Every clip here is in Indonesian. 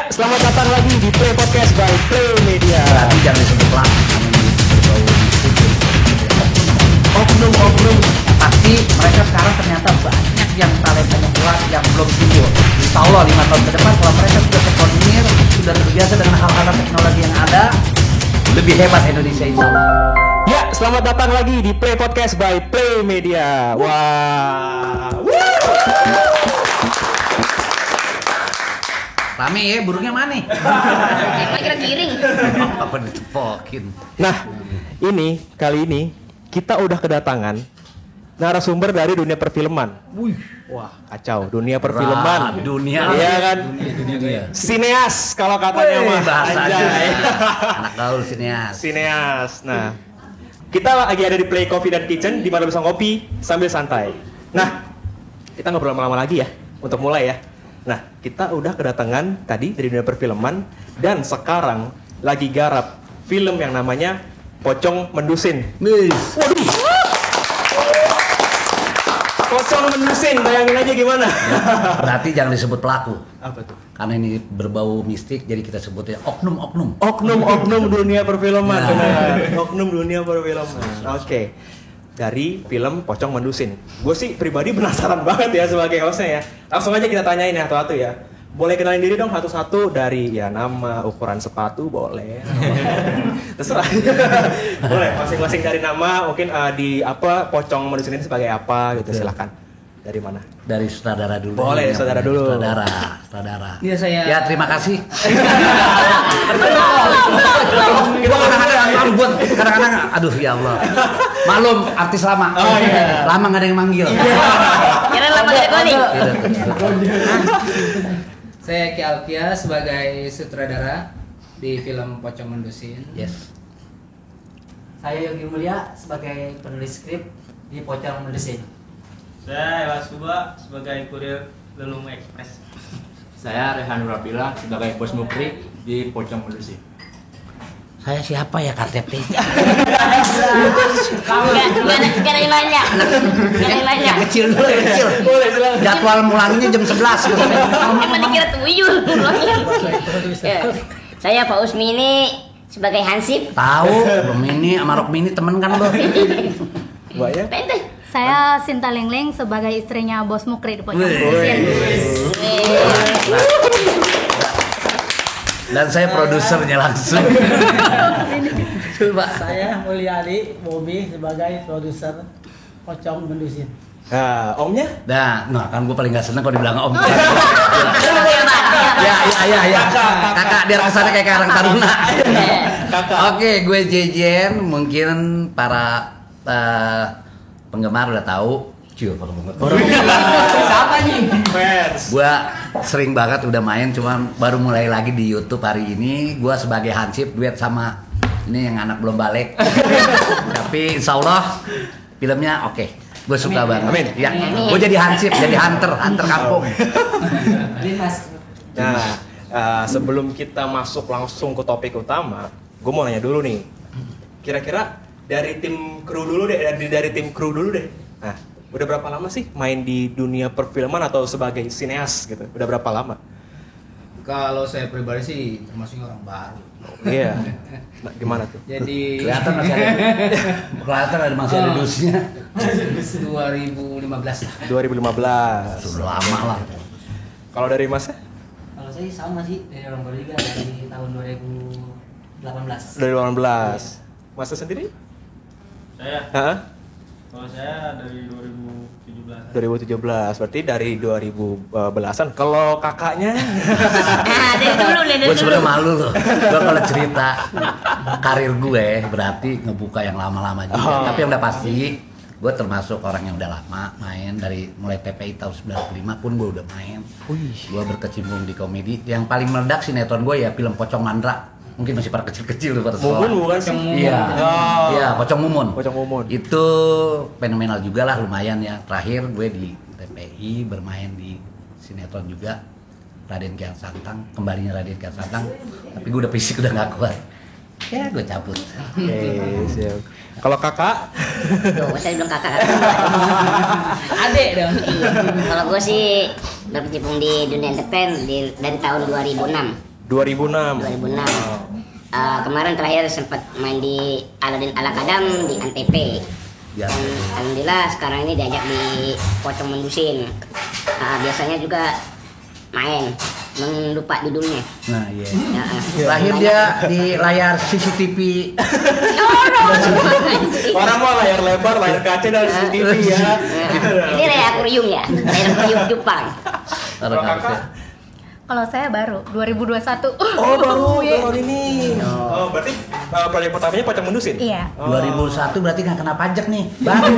Ya, selamat datang lagi di Play Podcast by Play Media. Berarti jangan disebut lah oknum. Tapi mereka sekarang ternyata banyak yang talentanya kuat yang belum timbul. Insya Allah 5 tahun ke depan kalau mereka sudah terkoordinir, sudah terbiasa dengan hal-hal teknologi yang ada, lebih hebat Indonesia insya Allah. Ya, selamat datang lagi di Play Podcast by Play Media. Wah. Rame ya, burungnya mana? Kira giring. Apa ditepokin? Nah, kali ini kita udah kedatangan narasumber dari dunia perfilman. Wah, kacau. Dunia perfilman. Dunia. Iya kan? Dunia. Sineas kalau katanya mah. Bahasanya. Anjay. Anak gaul sineas. Sineas. Nah, kita lagi ada di Play Coffee dan Kitchen di mana bisa ngopi sambil santai. Nah, kita ngobrol lama-lama lagi ya untuk mulai ya. Nah, kita udah kedatangan tadi dari dunia perfilman dan sekarang lagi garap film yang namanya Pocong Mendusin. Waduh. Pocong Mendusin, bayangin aja gimana. Berarti jangan disebut pelaku. Apa tuh? Karena ini berbau mistik, jadi kita sebutnya oknum-oknum. Oknum dunia perfilman. Ya. Benar. Oknum dunia perfilman. Oke. Dari film Pocong Mendusin. Gue sih pribadi penasaran banget ya sebagai hostnya ya. Langsung aja kita tanyain ya satu-satu ya. Boleh kenalin diri dong satu-satu dari ya nama, ukuran sepatu boleh. Terserah. Boleh masing-masing dari nama, mungkin di apa Pocong Mendusin ini sebagai apa gitu. Silakan. Dari mana? Dari saudara dulu. Boleh, saudara dulu. Saudara. Iya saya. Ya terima kasih. Kita kadang-kadang aduh ya Allah. Malum artis lama. Oh iya. Lama nggak ada yang manggil. Kira lama tidak calling. Saya Ki Alkia sebagai sutradara di film Pocong Mendusin. Yes. Saya Yogi Mulia sebagai penulis skrip di Pocong Mendusin. Saya Ewa Suba sebagai kurir Lelung Express. Saya Rehan Nurabila sebagai bos mukri di Pocong Mendusin. Saya siapa ya KTP? Gak ada yang lainnya. Yang kecil dulu, yang kecil. Jadwal mulangnya jam 11. Emang dikira tuyul. Saya Pak Usmi ini sebagai Hansip. Tahu, belum ini sama Rok Mini temen kan lo. Mbak ya? Pente. Saya Sinta Lengleng sebagai istrinya Bos Mukri di Pocong Mendusin. Dan saya produsernya langsung. Coba. Saya Mulyadi Bobi sebagai produser Pocong Mendusin. Nah, omnya? Nah kan gue paling gak seneng kalau dibilang om. Ya. Kakak biar kesannya kayak Karang Taruna. Oke, gue Jejen. Mungkin para penggemar udah tahu. Siapa nih? Gue sering banget udah main, cuma baru mulai lagi di YouTube hari ini. Gue sebagai Hansip duet sama ini yang anak belum balik. Tapi insya Allah filmnya oke. Gue suka banget. Amin. Ya, gue jadi Hansip, jadi hunter kampung. Nah, sebelum kita masuk langsung ke topik utama, gue mau nanya dulu nih. Kira-kira dari tim kru dulu deh. Nah, udah berapa lama sih main di dunia perfilman atau sebagai sineas gitu? Udah berapa lama? Kalau saya pribadi sih termasuk orang baru. Iya. Nah, gimana tuh? Jadi Kelihatan masih ada dusnya. 2015 lah. 2015. Sudah lama lah. Kalau dari Mas? Kalau saya sama sih dari orang baru juga dari tahun 2018. 2018. Mas sendiri? Saya, Hah? kalau saya dari 2017. 2017. Berarti dari 2010-an. Kalau kakaknya? Dari dulu. Gue sebenarnya malu loh. Gue kalau cerita karir gue berarti ngebuka yang lama-lama juga. Tapi yang udah pasti gue termasuk orang yang udah lama main dari mulai PPI tahun 95 pun gue udah main. Gue berkecimpung di komedi. Yang paling meledak sinetron gue ya film Pocong Mandra. Mungkin masih pada kecil-kecil tuh pada sekolah. Mumun bukan sih? Iya. Iya, Pocong Mumun. Pocong Mumun. Itu fenomenal juga lah, lumayan ya. Terakhir gue di TPI bermain di sinetron juga Raden Kian Santang, kembalinya Raden Kian Santang. Tapi gue udah fisik udah gak kuat. Ya gue cabut. Oke, siap. Kalau kakak? Tuh, saya bilang kakak. Adek dong. Kalau gue sih berkecimpung di dunia entertain dari tahun 2006. 2006. 2006. Kemarin terakhir sempat main di Aladin Ala Kadam di Antp. Ya. Dan alhamdulillah sekarang ini diajak di Pocong Mendusin. Biasanya juga main, lupa judulnya. Nah, iya. Ya, Terakhir dia di layar CCTV. Orang mau layar lebar, layar kaca dan CCTV ya. Ini akuarium ya, akuarium Jepang. Kalau kakak? Kalau saya baru 2021. Oh baru Iya. tahun ini. Oh berarti proyek pertamanya Pocong Mendusin? Iya. 2001 berarti nggak kena pajak nih. Baru.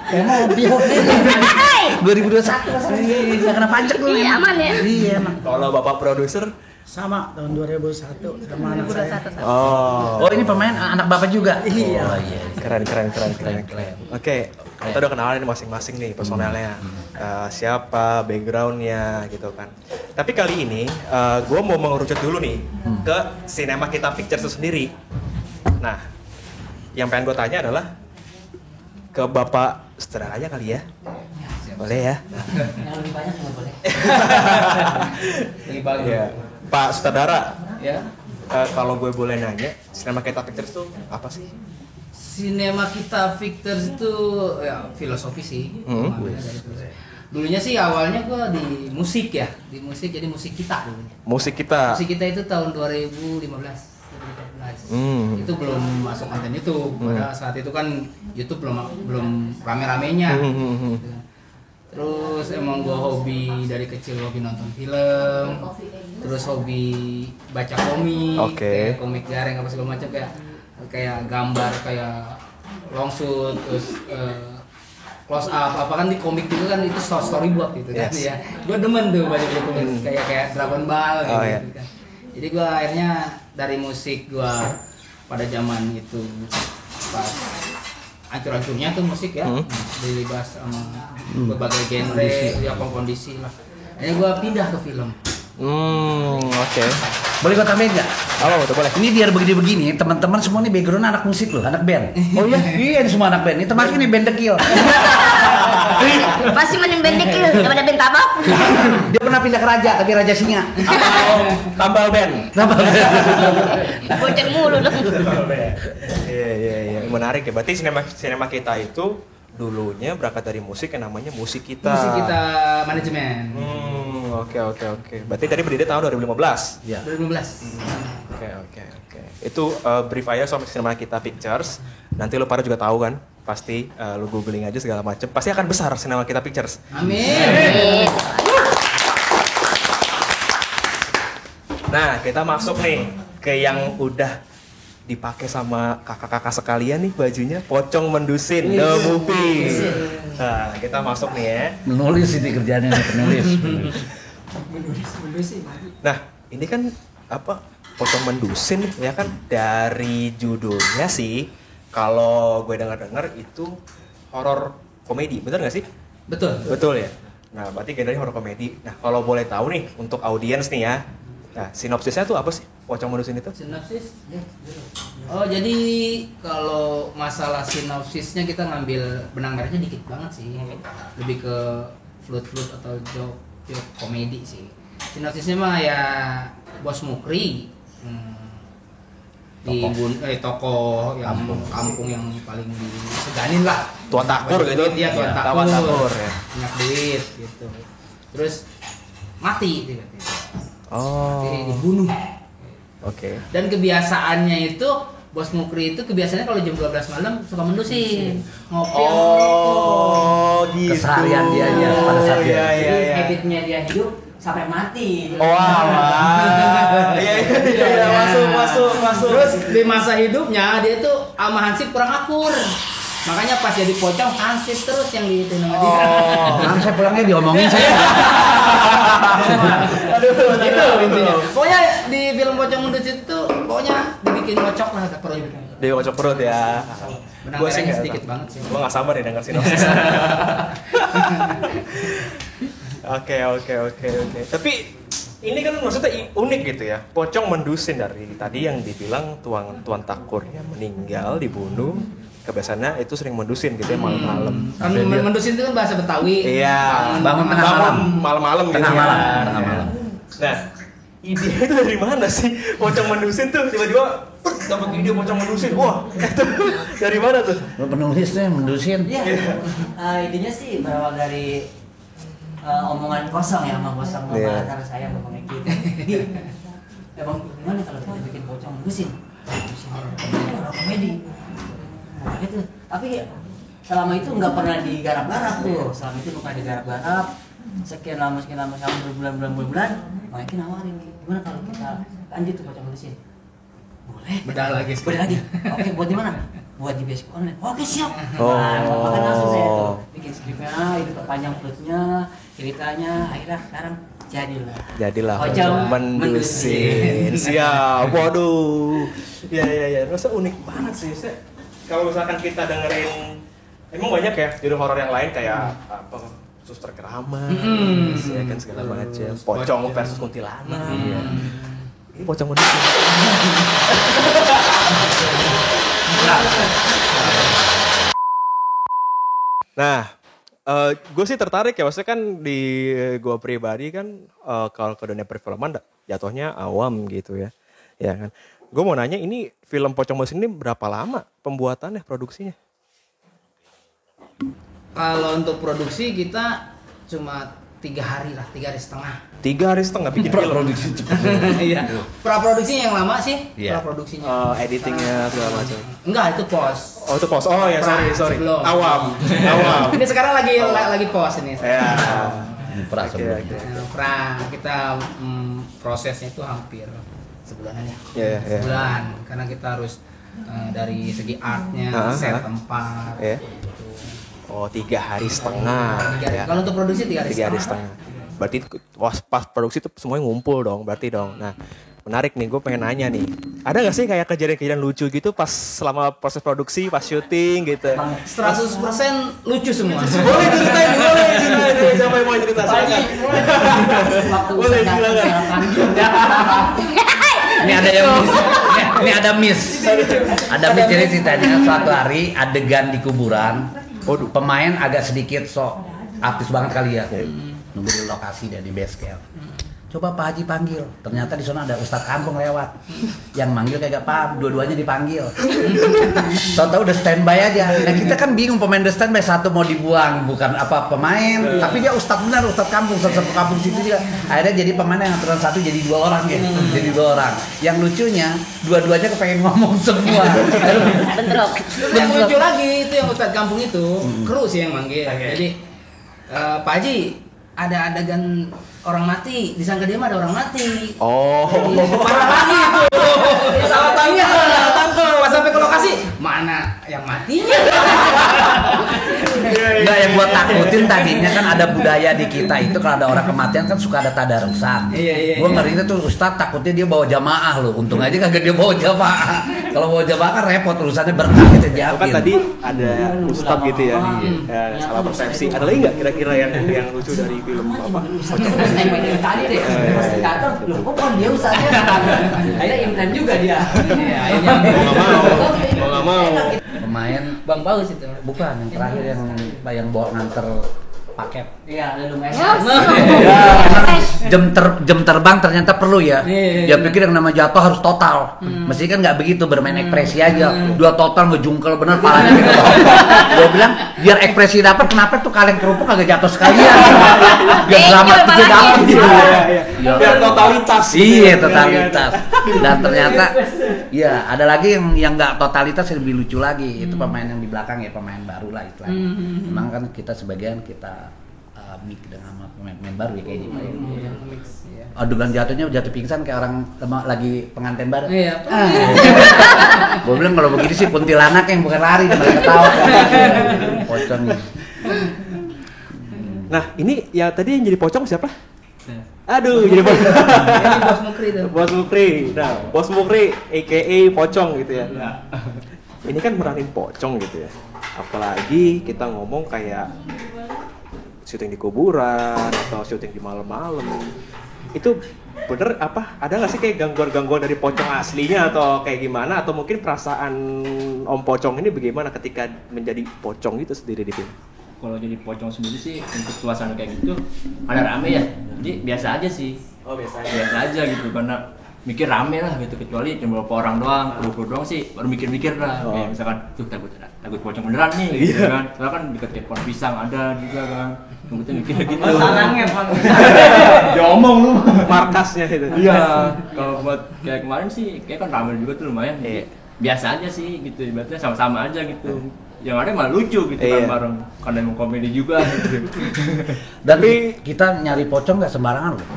Kayak mobil. 2021 nggak kena pajak lu. Iya, aman ya. Iya emang. Kalau bapak produser? Sama tahun 2001 sama anak saya. 2021. Oh. Oh ini pemain anak bapak juga. Iya. Oh iya. Keren. Oke, kita udah kenalan masing-masing nih personelnya. Siapa, backgroundnya gitu kan. Tapi kali ini gue mau mengerucut dulu nih ke Cinema Kita Pictures itu sendiri. Nah, yang pengen gue tanya adalah ke bapak sutradaranya kali ya. Boleh ya? Yang lebih banyak nggak boleh. Lebih bagus. Iya. Pak sutradara, Ya. kalau gue boleh nanya, Cinema Kita Pictures itu apa sih? Cinema Kita Pictures itu ya filosofi sih. Hmm. Maknanya dari filosofi. Dulunya sih awalnya gua di musik ya, di musik jadi musik kita dulunya. Musik kita. Musik kita itu tahun 2014. Hmm. Itu belum masuk konten YouTube. Pada saat itu kan YouTube belum rame-ramenya. Gitu. Terus emang gua hobi dari kecil, hobi nonton film, terus hobi baca komik, Oke. kayak komik gareng apa segala macam, kayak gambar, kayak long shoot, terus close up, apa kan di komik itu kan itu storyboard gitu kan Yes. ya. Gua demen tuh baca komik kayak Dragon Ball gitu, Oh, iya. kan. Jadi gua akhirnya dari musik gua pada zaman itu pas hancur-hancurnya tuh musik ya, dilibas sama berbagai genre, ya kondisi lah. Akhirnya gua pindah ke film. Oke. Boleh gua tambahin nggak? Oh, udah boleh. Ini biar begini-begini, teman-teman semua nih background anak musik loh, anak band. Oh iya? Iya, ini semua anak band. Ini termasuk ini band dekil. Pasti mainin band dekil, daripada band tabak. Dia pernah pindah ke Raja, tapi Raja Singa. Tambal band. Bocor mulu dong. Iya. Menarik ya. Berarti sinema kita itu dulunya berangkat dari musik yang namanya musik kita. Musik kita manajemen. Oke. Berarti tadi berdiri tahun 2015. Iya. 2015. Oke. Itu brief aja soal Cinema Kita Pictures. Nanti lo pada juga tahu kan, pasti lo googling aja segala macam. Pasti akan besar Cinema Kita Pictures. Amin. Nah, kita masuk nih ke yang udah dipakai sama kakak-kakak sekalian nih bajunya, Pocong Mendusin The Movie. Nah, kita masuk nih ya. Menulis ini kerjaannya nih, penulis. Nah, ini kan apa? Pocong Mendusin ya kan, dari judulnya sih kalau gue dengar-dengar itu horor komedi, bener nggak sih? Betul. Betul ya. Nah, berarti genrenya horor komedi. Nah, kalau boleh tahu nih untuk audiens nih ya. Nah, sinopsisnya tuh apa sih Pocong Mendusin itu? Sinopsis? Oh, jadi kalau masalah sinopsisnya kita ngambil benang merahnya dikit banget sih. Lebih ke flut-flut atau joke komedi sih. Sinopsisnya mah ya Bos Mukri di tokoh yang kampung yang paling diseganin lah. Tuan Takur gitu. Iya, Tuan Ya, Takur. Takur ya. Banyak duit gitu. Terus mati tiba-tiba. Oh. Jadi dibunuh. Oke. Dan kebiasaannya itu Bos Mukri itu kebiasaannya kalau jam 12 malam suka mendusin, ngopi sama ngerokok. Oh, gitu. Keseharian dia aja pada saat dia. Iya. Habitnya dia hidup sampai mati. Wah. Iya, masuk. Terus di masa hidupnya dia tuh sama Hansip kurang akur. Makanya pas jadi pocong Hansip terus yang dihitung sama dia. Nanti saya pulangnya diomongin saya. Aduh, Itu intinya. Pokoknya di film Pocong Mendusin itu pokoknya dibikin kocok lah kata perut. Dia kocok perut ya. Benang Gua sih merahnya nggak sedikit tahu. banget sih. Gua nggak sabar nih denger sinopsis. Oke. Tapi ini kan maksudnya unik gitu ya. Pocong Mendusin, dari tadi yang dibilang Tuan Takur yang meninggal, dibunuh. Kebiasaannya itu sering mendusin gitu ya malam-malam. Kan mendusin itu kan bahasa Betawi. Iya. Bangun tengah malam. Malam-malam gitu Tengah ya. malam, tengah malam. Nah, ide itu dari mana sih? Pocong Mendusin tuh tiba-tiba dapat ide Pocong Mendusin. Wah, itu dari mana tuh? Penulisnya Mendusin. Iya. Idenya sih berawal dari omongan kosong ya sama bos sama karena saya Bang Eki. Bang, gimana kalau kita bikin Pocong Mendusin? Orang komedi. Nah, gitu. Tapi selama itu nggak pernah digarap-garap tuh. Selama itu bukan digarap-garap. Sekian lama sampai berbulan-bulan, Bang Eki nawarin, gimana kalau kita lanjut tuh Pocong Mendusin? Boleh. Bedah lagi. Oke, buat di mana? Buat di bioskop online. Oke, siap. Oh. Nah, makanya langsung saya tuh bikin skripnya, itu perpanjang plotnya, ceritanya, akhirnya sekarang Jadilah Pocong Mendusin. Siap. Waduh. Ya. Rasa unik banget sih. Kalau misalkan kita dengerin, emang banyak ya judul horor yang lain kayak apa? Suster Keramat, ya kan segala macam. Pocong versus kuntilanak. Iya. Ini Pocong Mendusin. Nah, gue sih tertarik ya, maksudnya kan di gue pribadi kan kalau ke dunia perfilman jatuhnya awam gitu ya, ya kan. Gue mau nanya, ini film Pocong Mendusin ini berapa lama pembuatannya, produksinya? Kalau untuk produksi kita cuma 3 hari lah, 3 hari setengah. 3 hari setengah bikin film. Produksi cepet. Iya. Praproduksinya yang lama sih. Iya. Praproduksinya. Editingnya segala macam. Enggak, itu pos. Oh itu pos. Oh ya sorry. Sebelum. Awam. Ini sekarang lagi pos ini. Ya. Pra sebelumnya. Kita prosesnya itu hampir sebulanan ya. Iya. Sebulan karena kita harus dari segi artnya, set tempat. Iya. Oh 3 hari setengah. Ya. Kalau untuk produksi 3 hari 3 hari setengah. Berarti pas produksi itu semuanya ngumpul dong, berarti dong. Nah, menarik nih, gue pengen nanya nih. Ada gak sih kayak kejadian-kejadian lucu gitu pas selama proses produksi, pas syuting gitu? 100% lucu semua. Boleh ceritain. Siapa yang mau cerita? Silakan. Boleh silakan. Ini ada yang miss. Ini ada miss. Ada miss, jadi ceritanya suatu hari adegan di kuburan. Pemain agak sedikit sok artis banget kali ya. Nunggu di lokasi dan di base camp. Coba Pak Haji panggil. Ternyata di sana ada Ustadz kampung lewat. Yang manggil kagak paham, dua-duanya dipanggil. Tahu-tahu udah standby aja. Nah kita kan bingung, pemain udah standby, satu mau dibuang, bukan apa pemain, tapi dia Ustadz benar, Ustadz kampung, Ustadz kampung situ juga. Akhirnya jadi pemain yang aturan satu jadi 2 orang ya. Jadi 2 orang. Yang lucunya, dua-duanya kepengen ngomong semua. Bentrok. Yang lucu lagi itu yang Ustadz kampung itu, kru sih yang manggil. Jadi Pak Haji ada adegan orang mati, disangka dia mah ada orang mati. Oh. Parah lagi itu. Salah tangkap. Pas sampai ke lokasi, mana yang matinya? Enggak, yang gua takutin tadinya kan ada budaya di kita itu kalau ada orang kematian kan suka ada tadarusan. Iya. Gua ngerinya tuh Ustadz takutnya dia bawa jamaah loh. Untung aja kagak dia bawa jamaah. Kalau bawa jamaah kan repot urusannya berkah kita Kan jamin. tadi ada Ustadz gitu ya. Salah persepsi. Ada lagi nggak kira-kira yang lucu dari film apa? Tadi deh, pas di kantor, loh kok dia usahanya? Akhirnya implan juga dia. Akhirnya Mau nggak mau. Pemain Bang Paus itu. bukan yang terakhir yang bawa nganter paket. Iya, lalu Jam terbang ternyata perlu ya. Iya. Dia pikir yang nama jatuh harus total. Mesti kan nggak begitu, bermain ekspresi aja. Dua total ngejungkel bener palanya gitu. Gua bilang biar ekspresi dapat, kenapa tuh kaleng kerupuk agak jatuh sekalian. Biar dramatiknya dapat gitu. Iya. Biar totalitas. Iya, totalitas. Dan ternyata ya ada lagi yang nggak totalitas yang lebih lucu lagi. Itu pemain yang di belakang ya, pemain baru lah istilahnya. Memang kan kita sebagian kita mix dengan pemain baru ya kayaknya. Adegan jatuhnya jatuh pingsan kayak orang lagi pengantin baru. Iya. Gue bilang kalau begini sih kuntilanak yang bukan lari, malah ketawa. Pocong nih. Nah ini ya tadi yang jadi pocong siapa? Aduh jadi pocong. Ini Bos Mukri tuh. Bos Mukri. Nah Bos Mukri aka pocong gitu ya. Ini kan meranin pocong gitu ya. Apalagi kita ngomong kayak syuting di kuburan atau syuting di malam-malam. Itu bener apa? Ada nggak sih kayak gangguan-gangguan dari pocong aslinya atau kayak gimana? Atau mungkin perasaan Om Pocong ini bagaimana ketika menjadi pocong itu sendiri di film? kalau jadi pocong sendiri sih untuk suasana kayak gitu ada rame ya, jadi biasa aja sih. Oh biasa aja gitu, karena mikir rame lah gitu, kecuali cuma beberapa orang doang, kru doang sih baru mikir-mikir lah. Kayak misalkan tuh takut pocong beneran nih gitu kan, soalnya kan deket pohon pisang ada juga kan, kita mikir gitu. Sarangnya Bang. Diomong lu markasnya itu. Iya, kalau buat kayak kemarin sih kayak kan rame juga tuh lumayan. Biasa aja sih gitu, ibaratnya sama-sama aja gitu. Yang ada malah lucu gitu kan bareng, karena emang komedi juga gitu. Dan kita nyari pocong nggak sembarangan loh.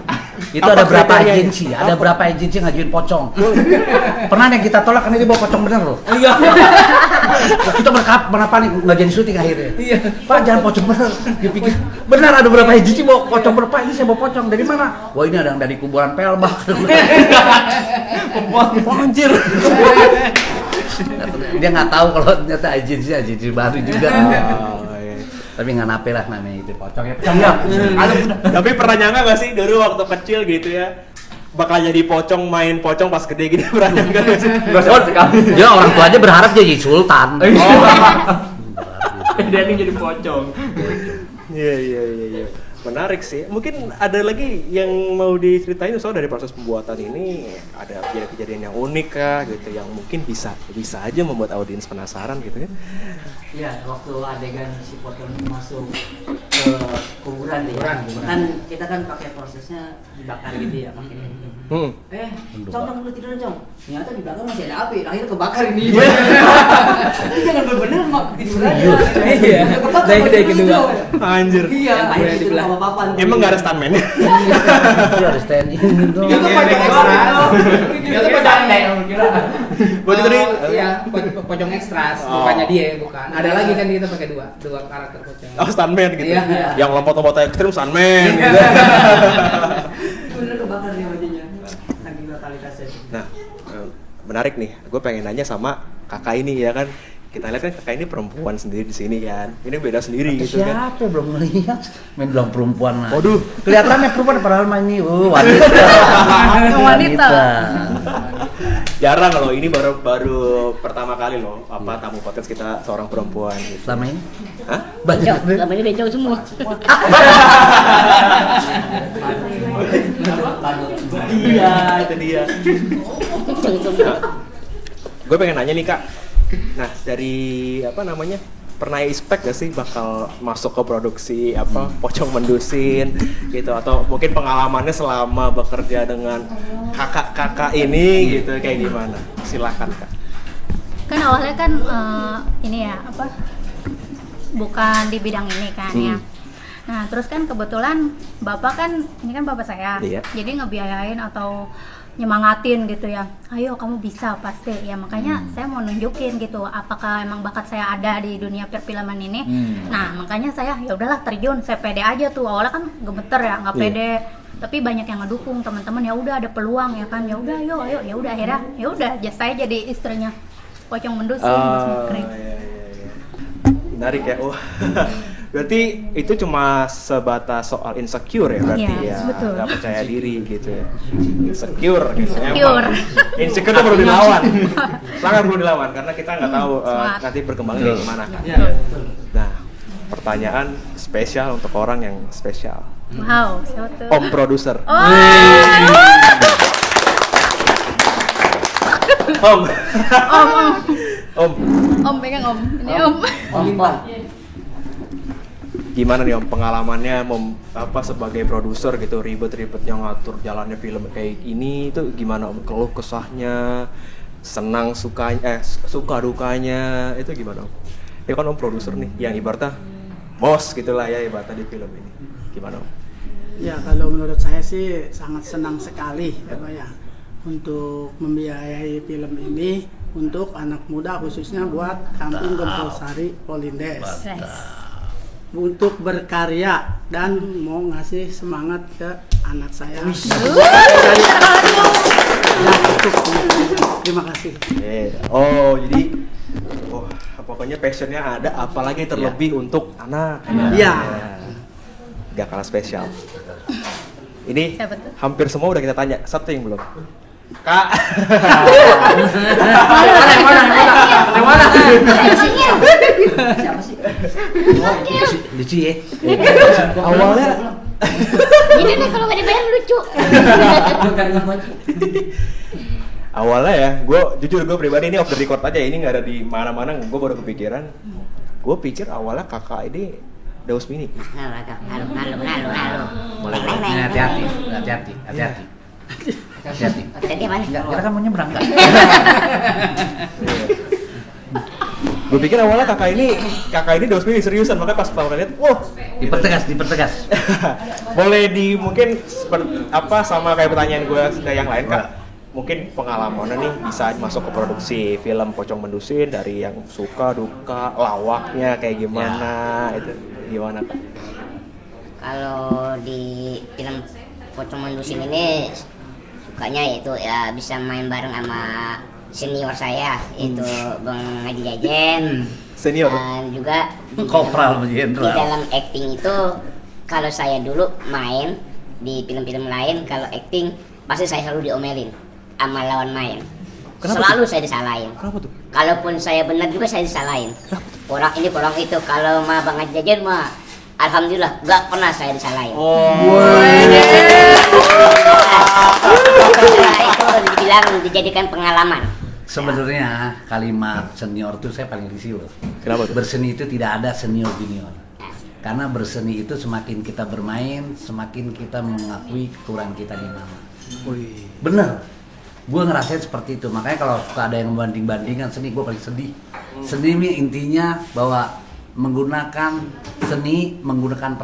Itu ada berapa agensi, ada berapa agensi ngajuin pocong. Pernah yang kita tolak karena dia bawa pocong bener loh. Iya. Kita berapa nih nggak jadi syuting akhirnya. Iya. Pak jangan pocong bener. Dia pikir benar ada berapa agensi bawa pocong bener. Pak ini saya bawa pocong dari mana? Wah ini ada yang dari kuburan Pelbak. Wah anjir. Dia nggak tahu kalau ternyata agensi baru juga. Tapi nggak nape lah namanya itu pocong ya. Tapi pernah nyangka nggak sih dulu waktu kecil gitu ya bakal jadi pocong, main pocong pas gede gini, pernah nyangka nggak sih? Ya orang tua aja berharap jadi sultan. Dia jadi pocong. Iya. Menarik sih. Mungkin ada lagi yang mau diceritain soal dari proses pembuatan ini, ada kejadian yang unik kah gitu yang mungkin bisa aja membuat audiens penasaran gitu ya. Iya, waktu adegan si pocong masuk ke kuburan deh. Kan kita kan pakai prosesnya dibakar gitu ya, pakai. Cong lu tidur Cong. Ternyata di belakang masih ada api, akhirnya kebakar ini. Tapi jangan bener mak tidur aja. Iya. Dari kedua. Anjir. Iya, akhirnya itu apa-apaan. Emang nggak ada stuntman? Iya ada stand in. Itu pocong ekstra. Itu pocong kira. Buat tadi Iya, pocong ekstras, bukannya dia bukan. Ada lagi kan kita pakai dua karakter pocong. oh stuntman gitu. Iya. Yang lompat-lompat ekstrim stuntman gitu. Bener kebakar dia wajahnya. Saking totalitasnya. Nah, menarik nih. Gue pengen nanya sama kakak ini ya kan. Kita lihat kan kakak ini perempuan sendiri di sini kan. Ini beda sendiri gitu kan. Siapa belum ngeliat? Main bilang perempuan lah. Waduh, Kelihatannya perempuan padahal main ini wanita. Wanita. jarang loh. Ini baru pertama kali loh tamu podcast kita seorang perempuan gitu. Selama ini? Hah? Banyak. Selama ini bencong semua. Iya, itu dia. Nah, gue pengen nanya nih Kak. Nah, dari pernah expect gak sih bakal masuk ke produksi pocong mendusin gitu, atau mungkin pengalamannya selama bekerja dengan kakak-kakak ini gitu kayak gimana? Silakan Kak. Kan awalnya kan bukan di bidang ini kan ya. Nah terus kan kebetulan bapak kan ini kan bapak saya, jadi ngebiayain atau nyemangatin gitu ya, ayo kamu bisa pasti ya, makanya saya mau nunjukin gitu apakah emang bakat saya ada di dunia perfilman ini. Nah makanya saya ya udahlah terjun, saya pede aja tuh, awalnya kan gemeter ya, nggak pede, tapi banyak yang ngedukung teman-teman, ya udah ada peluang ya kan, ya udah ayo ya udah, akhirnya ya udah saya jadi istrinya pocong mendusin. Menarik ya. Berarti itu cuma sebatas soal insecure ya berarti ya, betul. Gak percaya diri gitu ya. Insecure gitu. Insecure itu perlu dilawan. Sangat perlu dilawan karena kita nggak tahu nanti berkembangnya kayak gimana kan. Nah, pertanyaan spesial untuk orang yang spesial. Wow, siapa tuh? Om produser. Om pegang Om. Ini Om. Gimana nih Om pengalamannya sebagai produser gitu, ribet-ribetnya ngatur jalannya film kayak ini itu gimana Om? Keluh kesahnya, senang suka dukanya itu gimana Om? Ya kan Om produser nih yang ibaratnya bos gitulah ya ibaratnya di film ini. Gimana Om? Ya kalau menurut saya sih sangat senang sekali ya untuk membiayai film ini untuk anak muda, khususnya buat Kampung Gempol Sari Polindes. Untuk berkarya dan mau ngasih semangat ke anak saya. Terima kasih. Jadi pokoknya passionnya ada, apalagi terlebih untuk anak. Iya. Gak kalah spesial. Ini hampir semua udah kita tanya, satu yang belum. Kak. Mana? Siapa sih? Lucu ya. Awalnya Ini nih kalau nggak dibayar lucu. Awalnya ya, gue pribadi ini off the record aja, ini nggak ada di mana-mana, gue baru kepikiran. Gue pikir awalnya kakak ini Daus Mini. Halo. Boleh. Hati-hati. Tadi mana? Enggak, kita kan mau nyebrang enggak? Gue pikir awalnya kakak ini Daus Mini seriusan, makanya pas lihat, wah, Dipertegas. boleh mungkin sama kayak pertanyaan gue yang lain kak. Mungkin pengalamannya nih bisa masuk ke produksi film Pocong Mendusin, dari yang suka duka lawaknya kayak gimana itu gimana kak? Kalau di film Pocong Mendusin ini sukanya yaitu ya bisa main bareng sama senior saya itu Bang Haji Jajen. Senior. Dan juga Kopral di dalam acting itu kalau saya dulu main di film-film lain kalau acting pasti saya selalu diomelin sama lawan main. Kenapa Selalu tuh? saya disalahin. Kenapa tuh? Kalaupun saya benar juga saya disalahin. Orang ini orang itu. Kalau mah Bang Haji Jajan mah alhamdulillah nggak pernah saya disalahin. Itu dibilang dijadikan pengalaman. Sebenarnya kalimat senior itu saya paling risih loh. Kenapa tuh? Berseni itu tidak ada senior junior. Karena berseni itu semakin kita bermain, semakin kita mengakui kekurangan kita di mana. Bener. Gue ngerasain seperti itu. Makanya kalau suka ada yang membanding-bandingkan seni, gue paling sedih. Seni ini intinya bahwa menggunakan seni, menggunakan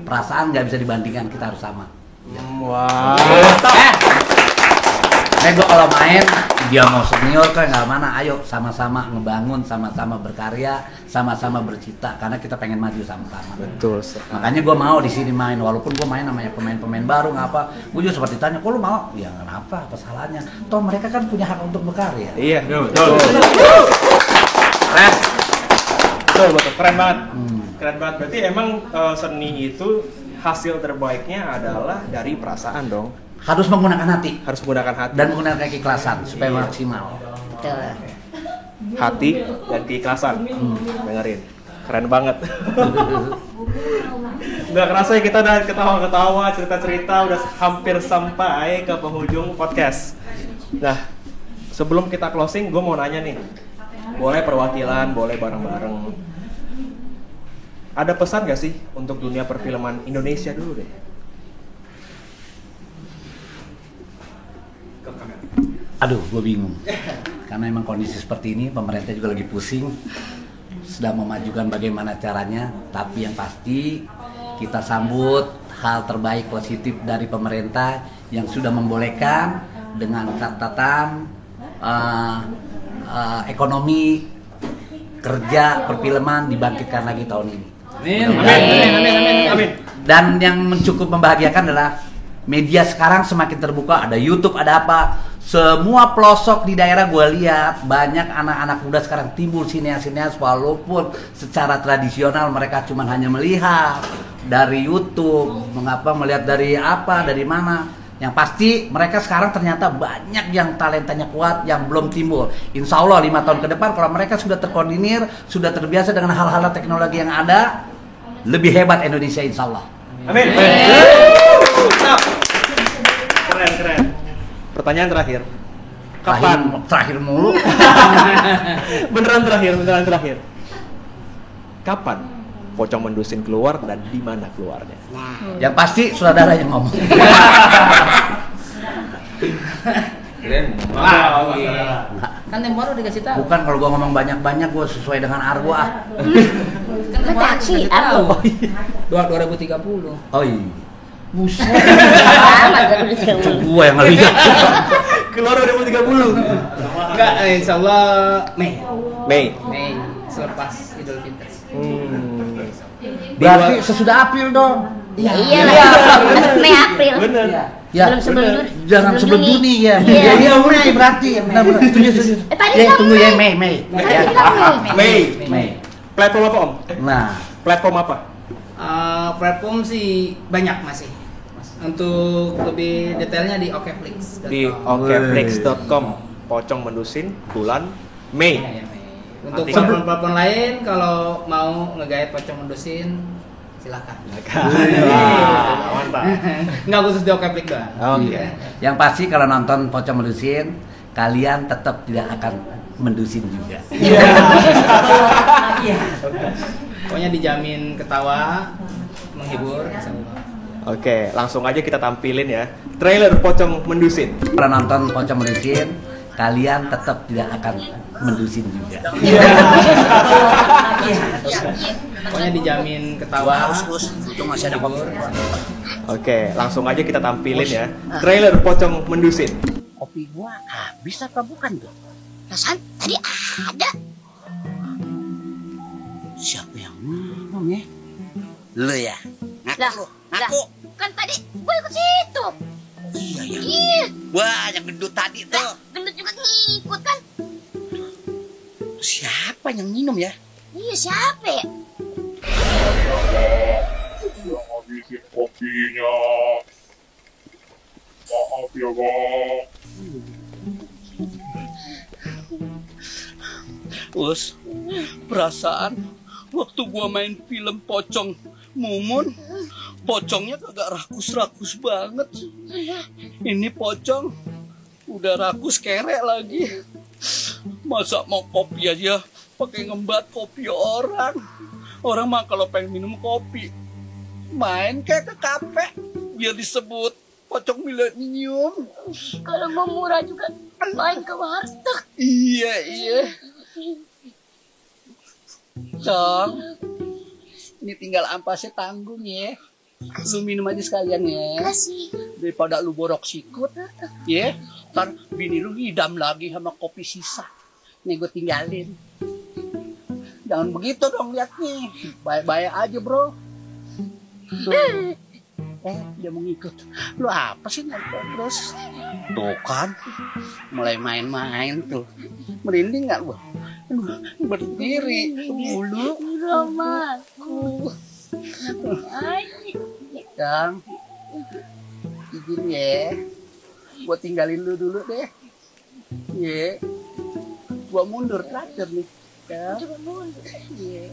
perasaan nggak bisa dibandingkan, kita harus sama. Wah. Gue kalau main, dia mau senior kan nggak mana, ayo sama-sama ngebangun, sama-sama berkarya, sama-sama bercita, karena kita pengen maju sama-sama. Betul. Makanya gue mau di sini main, walaupun gue main namanya pemain-pemain baru nggak apa, gue juga seperti tanya, kok lu mau? Ya kenapa? Apa salahnya? Toh mereka kan punya hak untuk berkarya. Iya, betul. Betul, keren banget. Keren banget. Berarti emang seni itu hasil terbaiknya adalah dari perasaan dong. Harus menggunakan hati. Harus menggunakan hati Dan menggunakan keikhlasan supaya maksimal. Betul. Hati dan keikhlasan. Dengerin. Keren banget. Nggak kerasa ya kita udah ketawa-ketawa, cerita-cerita, udah hampir sampai ke penghujung podcast. Nah, sebelum kita closing, gue mau nanya nih. Boleh perwakilan, boleh bareng-bareng. Ada pesan gak sih untuk dunia perfilman Indonesia dulu deh? Aduh, gue bingung. Karena emang kondisi seperti ini, pemerintah juga lagi pusing, sedang memajukan bagaimana caranya. Tapi yang pasti kita sambut hal terbaik positif dari pemerintah yang sudah membolehkan dengan catatan ekonomi kerja perfilman dibangkitkan lagi tahun ini. Amin. Dan yang cukup membahagiakan adalah media sekarang semakin terbuka, ada YouTube, ada apa. Semua pelosok di daerah gue lihat banyak anak-anak muda sekarang timbul sineas-sineas, walaupun secara tradisional mereka cuma hanya melihat dari YouTube, melihat dari apa, dari mana. Yang pasti mereka sekarang ternyata banyak yang talentanya kuat yang belum timbul. Insya Allah 5 tahun ke depan kalau mereka sudah terkoordinir, sudah terbiasa dengan hal-hal teknologi yang ada, lebih hebat Indonesia insya Allah. Amin. Keren. Pertanyaan terakhir. Kapan? Terakhir mulu. beneran terakhir. Kapan Pocong Mendusin keluar dan di mana keluarnya? Yang pasti saudara yang ngomong. Kan tempo udah dikasih tahu. Bukan, kalau gua ngomong banyak-banyak gua sesuai dengan argo ah. Kan tempo taksi, dikasih tahu. Oh, iya. 2030. Oh iya. Buset. Lama tuh. Gua yang ngelihat. Keluar 2030. Enggak, insyaallah Mei selepas Idul Fitri. Berarti sesudah April dong. Iya lah. Mei April. Bener. Ya, Sebelum Juni. jangan sebelum Juni ya. Iya. Iya, Mei berarti. Benar. Setuju. Tadi Ya, kan tunggu ya Mei. Mei. Ya. Mei. Platform apa Om? Nah, Platform apa? Platform sih banyak masih. Untuk lebih detailnya di okflix.com. Di okflix.com. Pocong Mendusin bulan Mei. Untuk Nanti- pelapon-pelapon lain kalau mau ngegait pocong mendusin silakan. Wah, mantap. Nggak khusus di Okeplik doang. Oke. Yang pasti kalau nonton Pocong Mendusin, kalian tetap tidak akan mendusin juga. Iya. Pokoknya dijamin ketawa, menghibur, semua. Oke, langsung aja kita tampilin ya trailer Pocong Mendusin. Kalau nonton Pocong Mendusin, kalian tetap tidak akan mendusin juga. Pokoknya dijamin ketawa, Itu masih ada kopi. Oke, langsung aja kita tampilin ya trailer Pocong Mendusin. Kopi gua habis apa bukan tuh? Perasaan tadi ada. Siapa yang minum ya? Lu ya? Ngaku. Kan tadi gue ikut situ. Iya ya. Iya, Wah, yang gendut tadi tuh. gendut juga ngikut kan. Siapa yang minum ya? Iya, siapa ya? Yang habisin kopinya. Maaf ya bang. Us, perasaan waktu gua main film Pocong Mumun, pocongnya kagak rakus-rakus banget. Ini pocong udah rakus kerek lagi. Masa mau kopi aja pakai ngembat kopi orang. Orang mah kalau pengen minum kopi main kayak ke kafe biar disebut pocong milenium. Kalau mau murah juga main ke warteg. Iya. Cong, ini tinggal ampasnya tanggung ya. Lu minum aja sekalian ya. Kasih. Daripada lu borok sikut, ya. Ntar bini lu hidam lagi sama kopi sisa. Nih gue tinggalin. Jangan begitu dong liatnya. Baik-baik aja bro. Tuh. Dia mau ngikut. Lu apa sih nonton terus? Tuh kan, mulai main-main tuh. Merinding gak lu? Berdiri dulu. Romaku. Kang, izin ya. Gua tinggalin lu dulu deh. Ye. Gua mundur terakhir nih. Kang. Ye.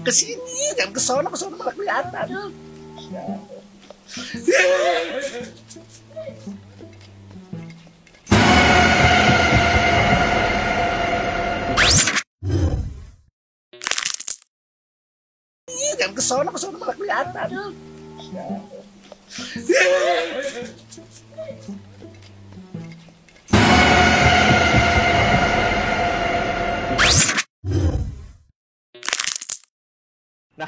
Kesini, jangan kesana malah kelihatan. Jangan kesana malah kelihatan. Nah,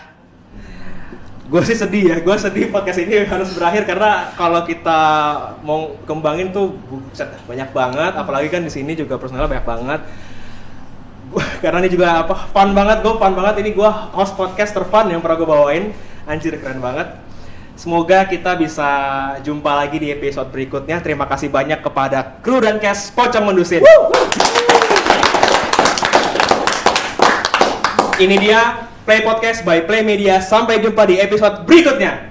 gue sih sedih ya. Gue sedih podcast ini harus berakhir karena kalau kita mau kembangin tuh buset, banyak banget. Apalagi kan di sini juga personalnya banyak banget. Karena ini juga fun banget. Gue fun banget. Ini gue host podcast terfun yang pernah gue bawain. Anjir, keren banget. Semoga kita bisa jumpa lagi di episode berikutnya. Terima kasih banyak kepada kru dan cast Pocong Mendusin. Ini dia Play Podcast by Play Media. Sampai jumpa di episode berikutnya.